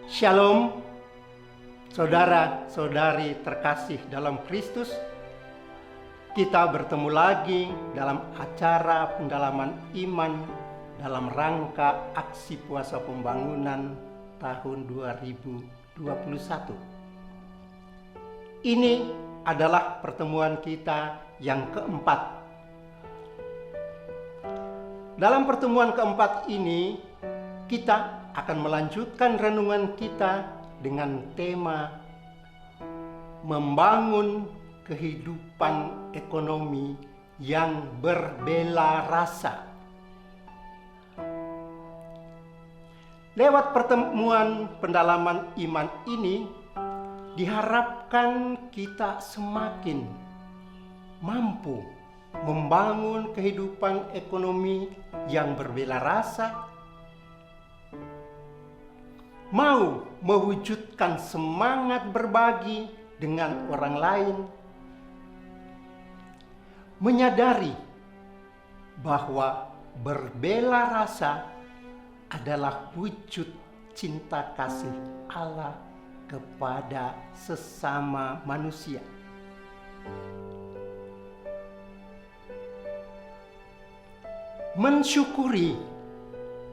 Shalom, saudara-saudari terkasih dalam Kristus. Kita bertemu lagi dalam acara pendalaman iman dalam rangka aksi puasa pembangunan tahun 2021. Ini adalah pertemuan kita yang keempat. Dalam pertemuan keempat ini, kita akan melanjutkan renungan kita dengan tema membangun kehidupan ekonomi yang berbela rasa. Lewat pertemuan pendalaman iman ini, diharapkan kita semakin mampu membangun kehidupan ekonomi yang berbela rasa, mau mewujudkan semangat berbagi dengan orang lain, menyadari bahwa berbela rasa adalah wujud cinta kasih Allah kepada sesama manusia. Mensyukuri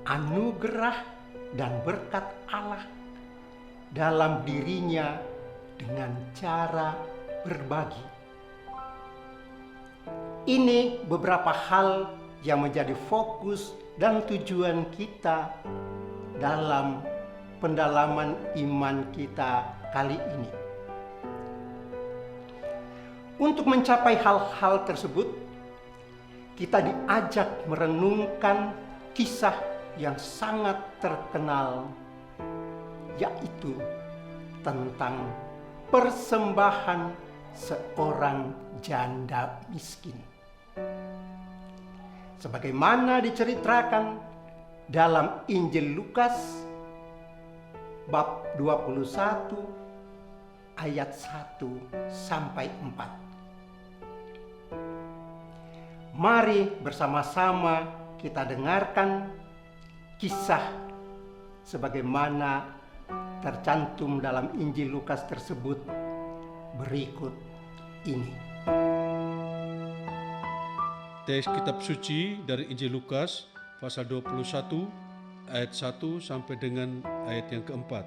anugerah dan berkat Allah dalam dirinya dengan cara berbagi. Ini beberapa hal yang menjadi fokus dan tujuan kita dalam pendalaman iman kita kali ini. Untuk mencapai hal-hal tersebut, kita diajak merenungkan kisah yang sangat terkenal, yaitu tentang persembahan seorang janda miskin. Sebagaimana diceritakan dalam Injil Lukas bab 21 ayat 1 sampai 4. Mari bersama-sama kita dengarkan kisah sebagaimana tercantum dalam Injil Lukas tersebut berikut ini. Teks kitab suci dari Injil Lukas pasal 21 ayat 1 sampai dengan ayat yang keempat.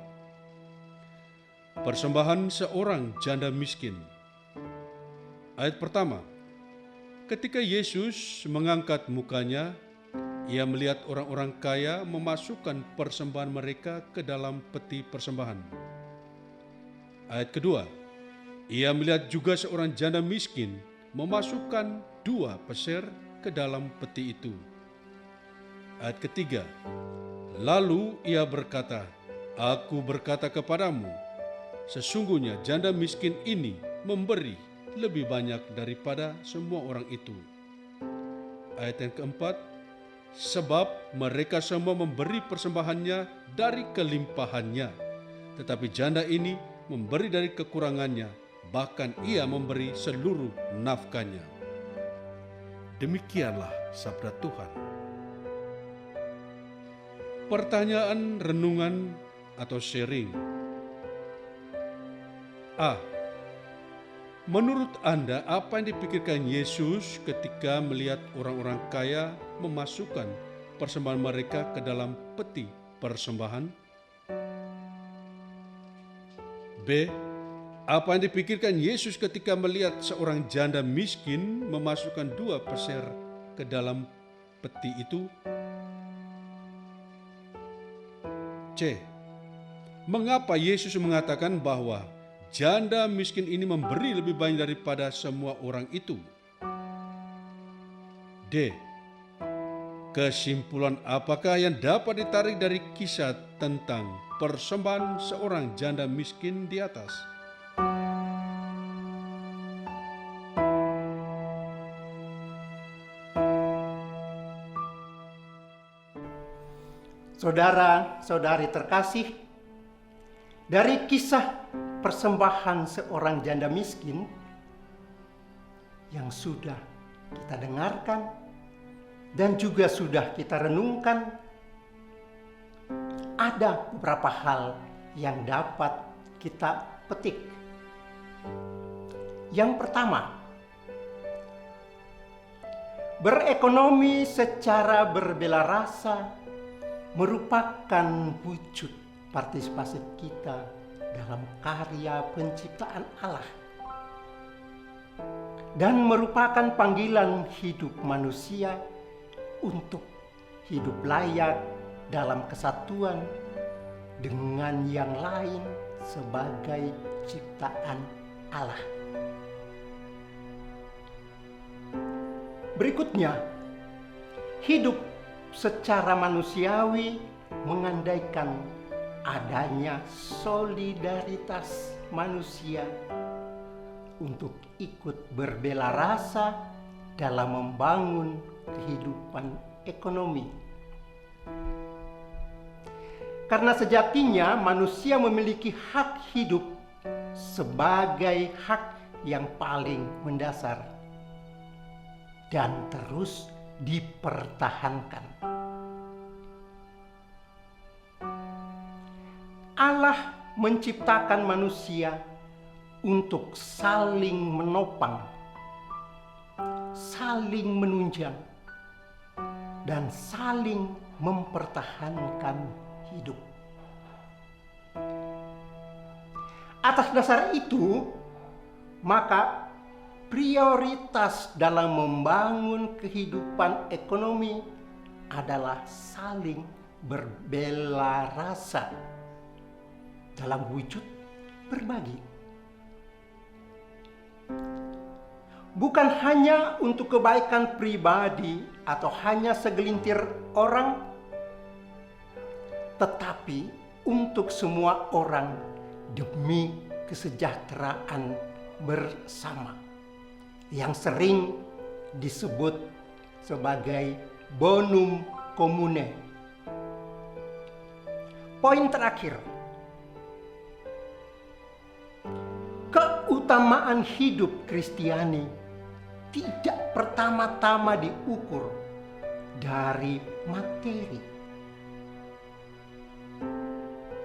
Persembahan seorang janda miskin. Ayat pertama. Ketika Yesus mengangkat mukanya, ia melihat orang-orang kaya memasukkan persembahan mereka ke dalam peti persembahan. Ayat kedua, ia melihat juga seorang janda miskin memasukkan 2 peser ke dalam peti itu. Ayat ketiga, lalu ia berkata, "Aku berkata kepadamu, sesungguhnya janda miskin ini memberi lebih banyak daripada semua orang itu." Ayat yang keempat, sebab mereka semua memberi persembahannya dari kelimpahannya, tetapi janda ini memberi dari kekurangannya, bahkan ia memberi seluruh nafkahnya. Demikianlah sabda Tuhan. Pertanyaan renungan atau sharing. A. Menurut Anda, apa yang dipikirkan Yesus ketika melihat orang-orang kaya memasukkan persembahan mereka ke dalam peti persembahan? B. Apa yang dipikirkan Yesus ketika melihat seorang janda miskin memasukkan 2 peser ke dalam peti itu? C. Mengapa Yesus mengatakan bahwa janda miskin ini memberi lebih banyak daripada semua orang itu? D. Kesimpulan apakah yang dapat ditarik dari kisah tentang persembahan seorang janda miskin di atas? Saudara-saudari terkasih, dari kisah persembahan seorang janda miskin yang sudah kita dengarkan dan juga sudah kita renungkan, ada beberapa hal yang dapat kita petik. Yang pertama, berekonomi secara berbela rasa merupakan wujud partisipasi kita dalam karya penciptaan Allah dan merupakan panggilan hidup manusia untuk hidup layak dalam kesatuan dengan yang lain sebagai ciptaan Allah. Berikutnya, hidup secara manusiawi mengandaikan adanya solidaritas manusia untuk ikut berbela rasa dalam membangun kehidupan ekonomi. Karena sejatinya manusia memiliki hak hidup sebagai hak yang paling mendasar dan terus dipertahankan. Allah menciptakan manusia untuk saling menopang, saling menunjang, dan saling mempertahankan hidup. Atas dasar itu, maka prioritas dalam membangun kehidupan ekonomi adalah saling berbela rasa dalam wujud berbagi. Bukan hanya untuk kebaikan pribadi atau hanya segelintir orang, tetapi untuk semua orang demi kesejahteraan bersama yang sering disebut sebagai bonum commune. Poin terakhir, keutamaan hidup Kristiani tidak pertama-tama diukur dari materi,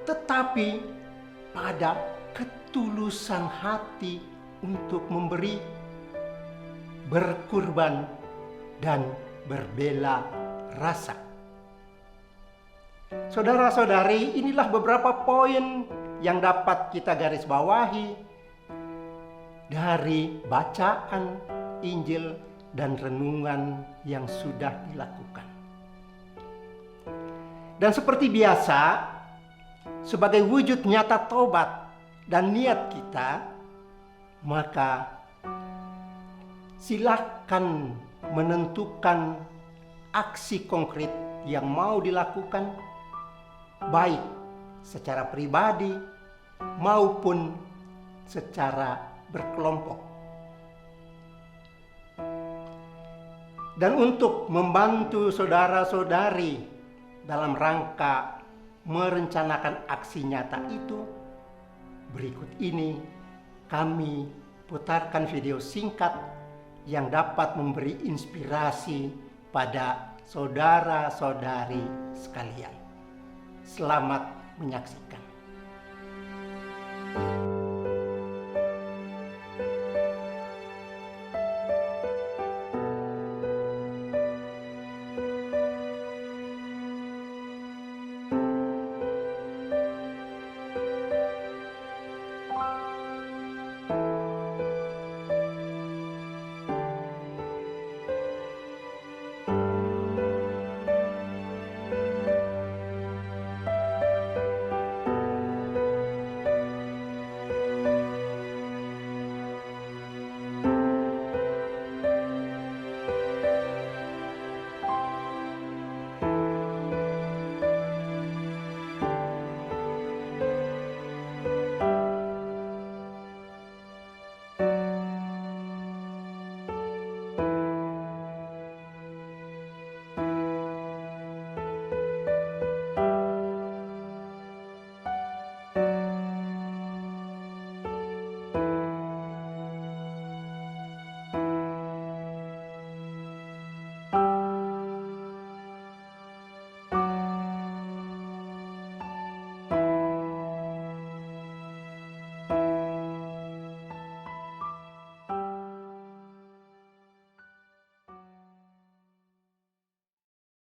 tetapi pada ketulusan hati untuk memberi, berkurban, dan berbela rasa. Saudara-saudari, inilah beberapa poin yang dapat kita garis bawahi dari bacaan Injil dan renungan yang sudah dilakukan. Dan seperti biasa, sebagai wujud nyata tobat dan niat kita, maka silakan menentukan aksi konkret yang mau dilakukan, baik secara pribadi maupun secara berkelompok. Dan untuk membantu saudara-saudari dalam rangka merencanakan aksi nyata itu, berikut ini kami putarkan video singkat yang dapat memberi inspirasi pada saudara-saudari sekalian. Selamat menyaksikan.